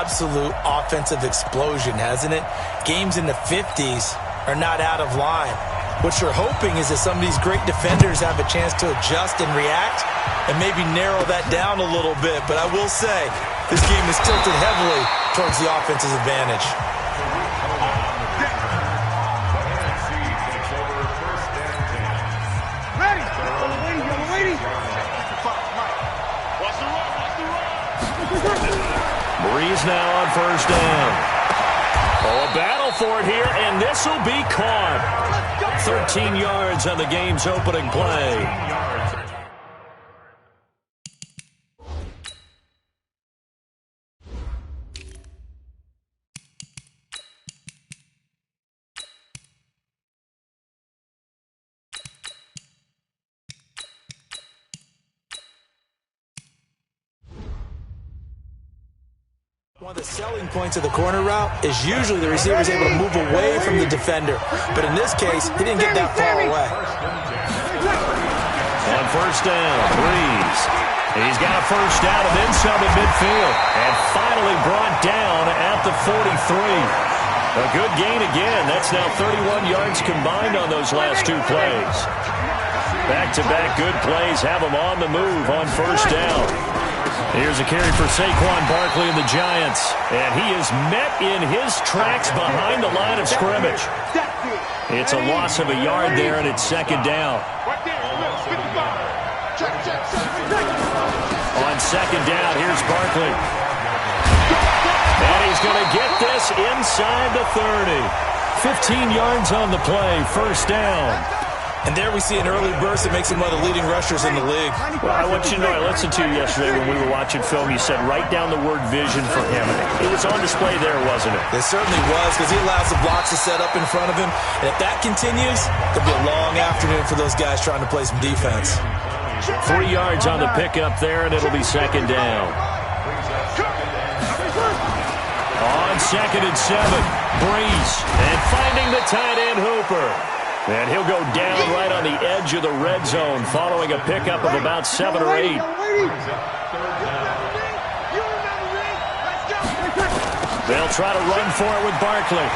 absolute offensive explosion, hasn't it? Games in the 50s are not out of line. What you're hoping is that some of these great defenders have a chance to adjust and react and maybe narrow that down a little bit. But I will say, this game is tilted heavily towards the offense's advantage. Breeze now on first down. Oh, a battle for it here, and this will be caught. 13 yards on the game's opening play. One of the selling points of the corner route is usually the receiver is able to move away from the defender. But in this case, he didn't get that far away. On first down, Breeze. He's got a first down and then some at midfield. And finally brought down at the 43. A good gain again. That's now 31 yards combined on those last two plays. Back-to-back good plays have him on the move on first down. Here's a carry for Saquon Barkley and the Giants. And he is met in his tracks behind the line of scrimmage. It's a loss of a yard there, and it's second down. On second down, here's Barkley. And he's going to get this inside the 30. 15 yards on the play, first down. And there we see an early burst that makes him one of the leading rushers in the league. Well, I want you to know, I listened to you yesterday when we were watching film. You said write down the word vision for him. It was on display there, wasn't it? It certainly was, because he allows the blocks to set up in front of him. And if that continues, it'll be a long afternoon for those guys trying to play some defense. 3 yards on the pickup there, and it'll be second down. On second and 7, Breeze. And finding the tight end Hooper. And he'll go down right on the edge of the red zone following a pickup of about 7 or 8. They'll try to run for it with Barkley.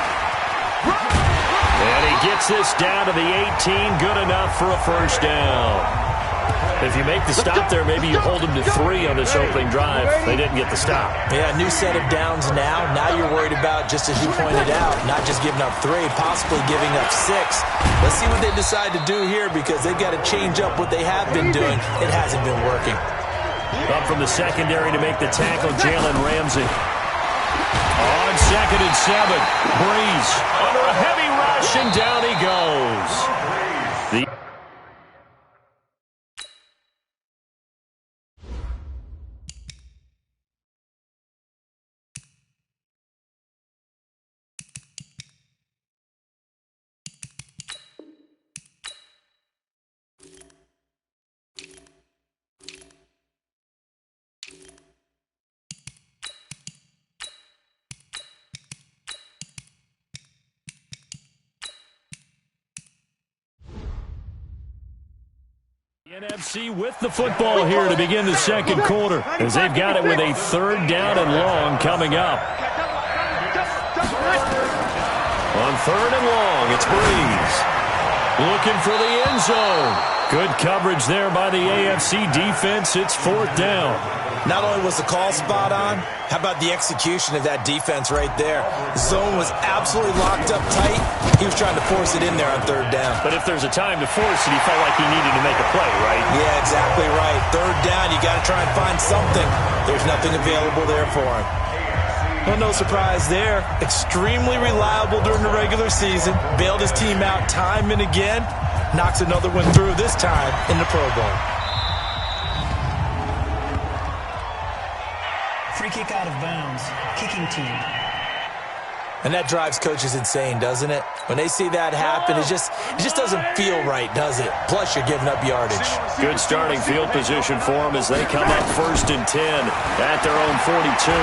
And he gets this down to the 18. Good enough for a first down. If you make the stop there, maybe you hold them to 3 on this opening drive. They didn't get the stop. Yeah, new set of downs now. Now you're worried about, just as you pointed out, not just giving up 3, possibly giving up 6. Let's see what they decide to do here, because they've got to change up what they have been doing. It hasn't been working. Up from the secondary to make the tackle, Jalen Ramsey. On second and 7, Breeze under a heavy rush, and down he goes. NFC with the football here to begin the second quarter, as they've got it with a third down and long coming up. On third and long, it's Breeze. Looking for the end zone. Good coverage there by the AFC defense. It's fourth down. Not only was the call spot on, how about the execution of that defense right there? The zone was absolutely locked up tight. He was trying to force it in there on third down. But if there's a time to force it, he felt like he needed to make a play, right? Yeah, exactly right. Third down, you got to try and find something. There's nothing available there for him. Well, no surprise there. Extremely reliable during the regular season. Bailed his team out time and again. Knocks another one through, this time in the Pro Bowl. Free kick out of bounds. Kicking team. And that drives coaches insane, doesn't it? When they see that happen, it just doesn't feel right, does it? Plus, you're giving up yardage. Good starting field position for them as they come up first and 10 at their own 42.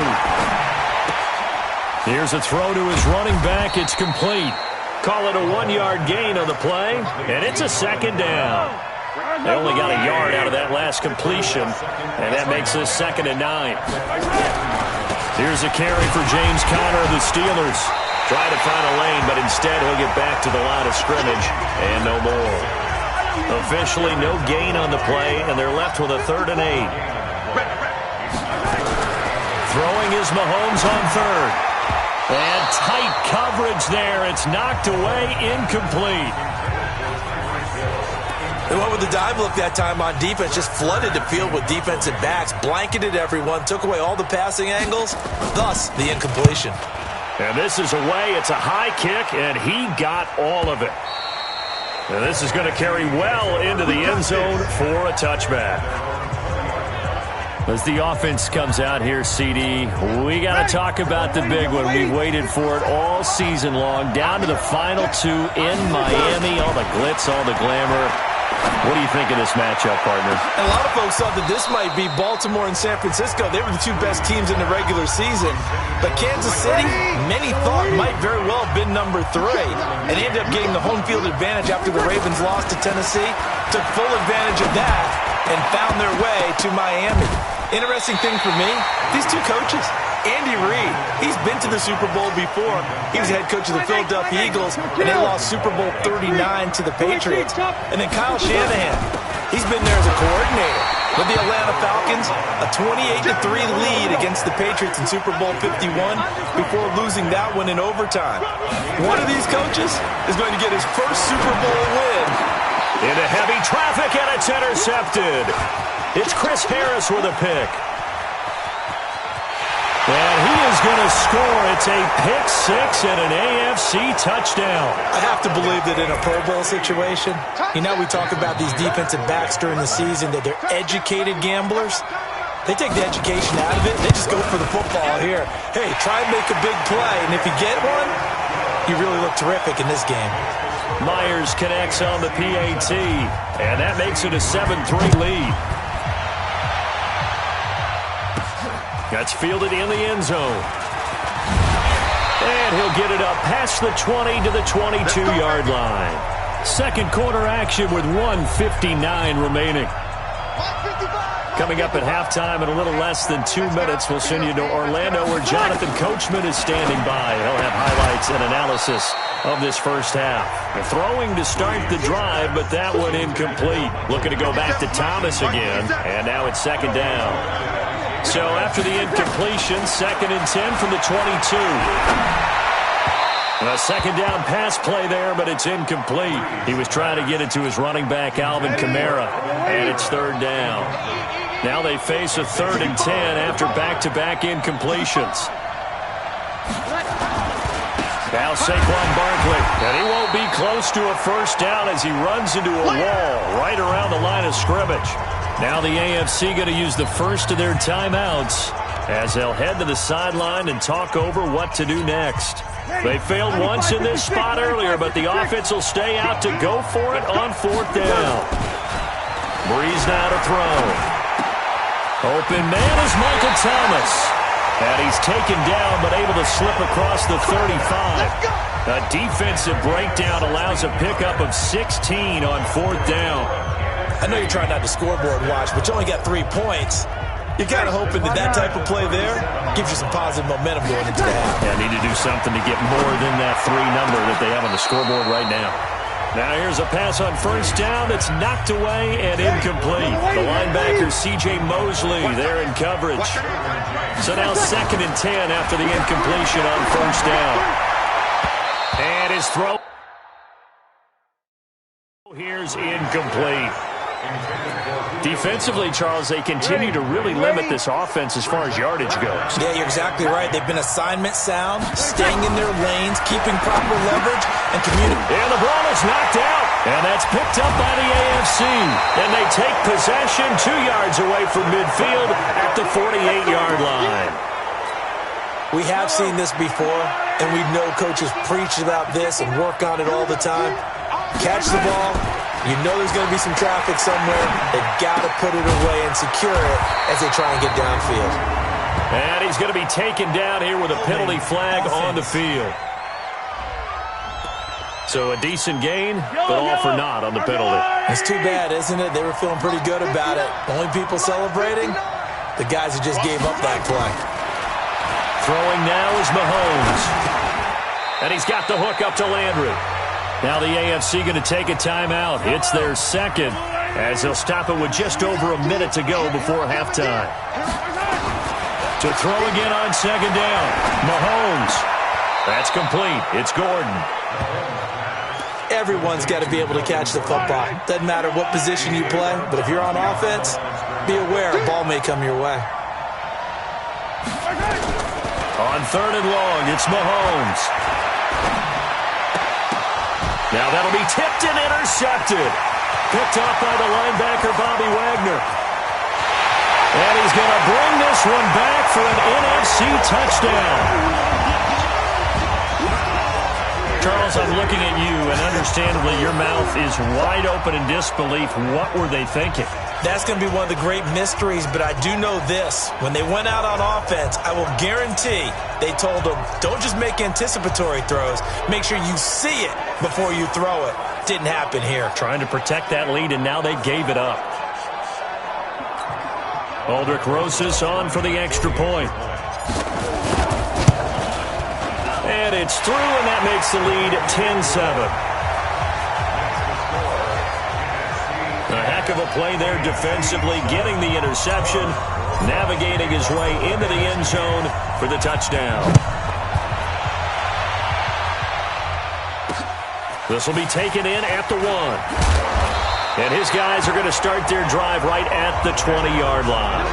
Here's a throw to his running back. It's complete. Call it a 1-yard gain on the play, and it's a second down. They only got a yard out of that last completion, and that makes this 2nd and 9. Here's a carry for James Conner of the Steelers. Trying to find a lane, but instead he'll get back to the line of scrimmage and no more. Officially no gain on the play, and they're left with a 3rd and 8. Throwing is Mahomes on 3rd. And tight coverage there. It's knocked away, incomplete. They went with the dive look that time on defense, just flooded the field with defensive backs, blanketed everyone, took away all the passing angles, thus the incompletion. And this is away. It's a high kick, and he got all of it. And this is going to carry well into the end zone for a touchback. As the offense comes out here, CD, we got to talk about the big one. We've waited for it all season long, down to the final 2 in Miami. All the glitz, all the glamour. What do you think of this matchup, partner? And a lot of folks thought that this might be Baltimore and San Francisco. They were the 2 best teams in the regular season. But Kansas City, many thought might very well have been number 3. And they ended up getting the home field advantage after the Ravens lost to Tennessee. Took full advantage of that and found their way to Miami. Interesting thing for me, these 2 coaches, Andy Reid, he's been to the Super Bowl before. He was head coach of the Philadelphia Eagles, and they lost Super Bowl 39 to the Patriots. And then Kyle Shanahan, he's been there as a coordinator with the Atlanta Falcons, a 28-3 lead against the Patriots in Super Bowl 51 before losing that one in overtime. One of these coaches is going to get his first Super Bowl win. Into heavy traffic, and it's intercepted. It's Chris Harris with a pick. And he is going to score. It's a pick 6 and an AFC touchdown. I have to believe that in a Pro Bowl situation, you know, we talk about these defensive backs during the season, that they're educated gamblers. They take the education out of it. They just go for the football here. Hey, try and make a big play. And if you get one, you really look terrific in this game. Myers connects on the PAT, and that makes it a 7-3 lead. That's fielded in the end zone. And he'll get it up past the 20 to the 22-yard line. Second quarter action with 1:59 remaining. Coming up at halftime in a little less than 2 minutes, we'll send you to Orlando where Jonathan Coachman is standing by. He'll have highlights and analysis of this first half. The throwing to start the drive, but that one incomplete. Looking to go back to Thomas again, and now it's 2nd down. So after the incompletion, 2nd and 10 from the 22. A 2nd down pass play there, but it's incomplete. He was trying to get it to his running back, Alvin Kamara, and it's 3rd down. Now they face a 3rd and 10 after back-to-back incompletions. Now Saquon Barkley, and he won't be close to a first down as he runs into a wall right around the line of scrimmage. Now the AFC going to use the first of their timeouts as they'll head to the sideline and talk over what to do next. They failed once in this spot earlier, but the offense will stay out to go for it on 4th down. Breeze now to throw. Open man is Michael Thomas. And he's taken down but able to slip across the 35. A defensive breakdown allows a pickup of 16 on 4th down. I know you're trying not to scoreboard watch, but you only got 3 points. You're kind of hoping that that type of play there gives you some positive momentum going into the half. Yeah, need to do something to get more than that 3 number that they have on the scoreboard right now. Now here's a pass on 1st down that's knocked away and incomplete. The linebacker C.J. Mosley there in coverage. So now 2nd and 10 after the incompletion on 1st down. And his throw. Here's incomplete. Defensively, Charles, they continue to really limit this offense as far as yardage goes. Yeah, you're exactly right. They've been assignment sound, staying in their lanes, keeping proper leverage, and communicating. And the ball is knocked out, and that's picked up by the AFC. And they take possession 2 yards away from midfield at the 48-yard line. We have seen this before, and we know coaches preach about this and work on it all the time. Catch the ball. You know there's going to be some traffic somewhere. They've got to put it away and secure it as they try and get downfield. And he's going to be taken down here with a penalty flag on the field. So a decent gain, but all for naught on the penalty. It's too bad, isn't it? They were feeling pretty good about it. Only people celebrating, the guys who just gave up that play. Throwing now is Mahomes. And he's got the hook up to Landry. Now the AFC going to take a timeout. It's their second, as they'll stop it with just over a minute to go before halftime. To throw again on second down. Mahomes. That's complete. It's Gordon. Everyone's got to be able to catch the football. Doesn't matter what position you play, but if you're on offense, be aware a ball may come your way. On third and long, it's Mahomes. Now that'll be tipped and intercepted. Picked off by the linebacker, Bobby Wagner. And he's going to bring this one back for an NFC touchdown. Charles, I'm looking at you, and understandably your mouth is wide open in disbelief. What were they thinking? That's going to be one of the great mysteries, but I do know this. When they went out on offense, I will guarantee they told them, don't just make anticipatory throws. Make sure you see it before you throw it. Didn't happen here. Trying to protect that lead, and now they gave it up. Aldrich Rosas on for the extra point. And it's through, and that makes the lead 10-7. A heck of a play there defensively, getting the interception, navigating his way into the end zone for the touchdown. This will be taken in at the 1. And his guys are going to start their drive right at the 20-yard line.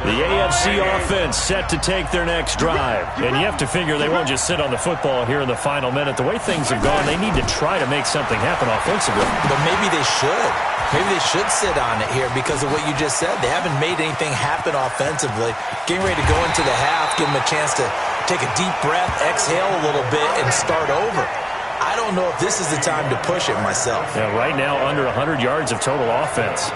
The AFC offense set to take their next drive. And you have to figure they won't just sit on the football here in the final minute. The way things have gone, they need to try to make something happen offensively. But maybe they should. Maybe they should sit on it here because of what you just said. They haven't made anything happen offensively. Getting ready to go into the half, give them a chance to take a deep breath, exhale a little bit, and start over. I don't know if this is the time to push it myself. Yeah, right now under 100 yards of total offense.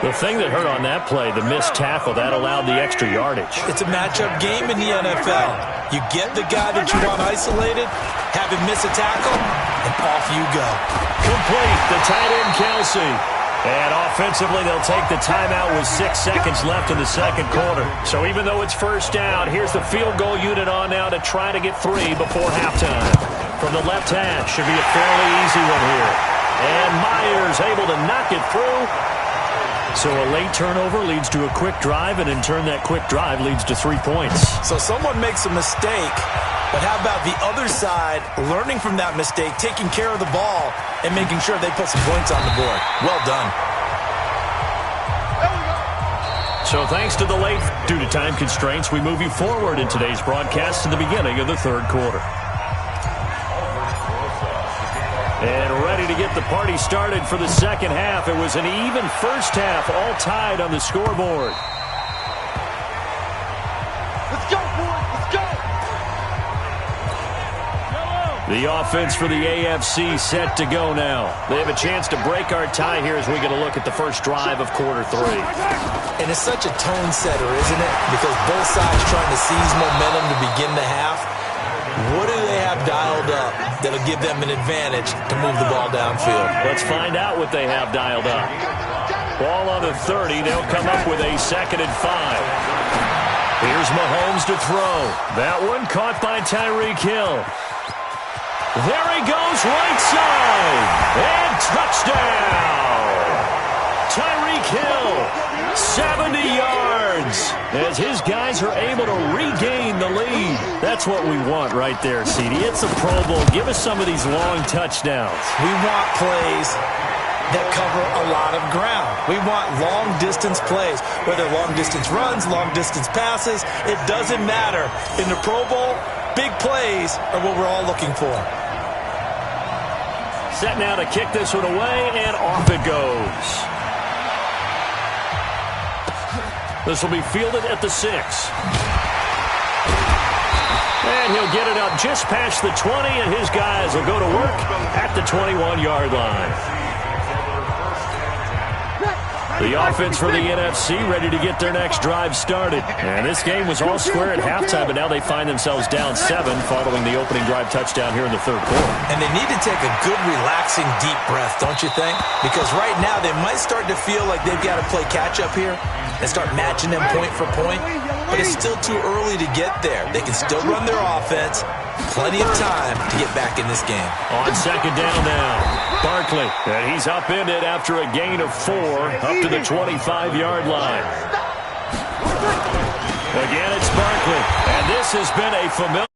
The thing that hurt on that play, the missed tackle, that allowed the extra yardage. It's a matchup game in the NFL. You get the guy that you want isolated, have him miss a tackle, and off you go. Complete, the tight end Kelsey. And offensively, they'll take the timeout with 6 seconds left in the second quarter. So even though it's first down, here's the field goal unit on now to try to get 3 before halftime. From the left hash, should be a fairly easy one here. And Myers able to knock it through. So a late turnover leads to a quick drive, and in turn that quick drive leads to 3 points. So someone makes a mistake, but how about the other side learning from that mistake, taking care of the ball, and making sure they put some points on the board? Well done. So thanks to the late, due to time constraints, we move you forward in today's broadcast to the beginning of the third quarter. And ready to get the party started for the second half. It was an even first half, all tied on the scoreboard. Let's go, boys. Let's go. The offense for the AFC set to go now. They have a chance to break our tie here as we get a look at the first drive of quarter 3. And it's such a tone setter, isn't it? Because both sides trying to seize momentum to begin the half. What do they have dialed up that'll give them an advantage to move the ball downfield? Let's find out what they have dialed up. Ball on the 30. They'll come up with a 2nd and 5. Here's Mahomes to throw. That one caught by Tyreek Hill. There he goes, right side. And touchdown. Tyreek Hill, 70 yards. As his guys are able to regain the lead. That's what we want right there, CD. It's a Pro Bowl. Give us some of these long touchdowns. We want plays that cover a lot of ground. We want long-distance plays, whether long-distance runs, long-distance passes. It doesn't matter. In the Pro Bowl, big plays are what we're all looking for. Set now to kick this one away, and off it goes. This will be fielded at the 6. And he'll get it up just past the 20, and his guys will go to work at the 21-yard line. The offense for the NFC ready to get their next drive started. And this game was all square at halftime, but now they find themselves down 7 following the opening drive touchdown here in the third quarter. And they need to take a good, relaxing, deep breath, don't you think? Because right now they might start to feel like they've got to play catch-up here and start matching them point for point. But it's still too early to get there. They can still run their offense. Plenty of time to get back in this game. On second down now, Barkley. And he's upended after a gain of 4 up to the 25-yard line. Again, it's Barkley. And this has been a familiar...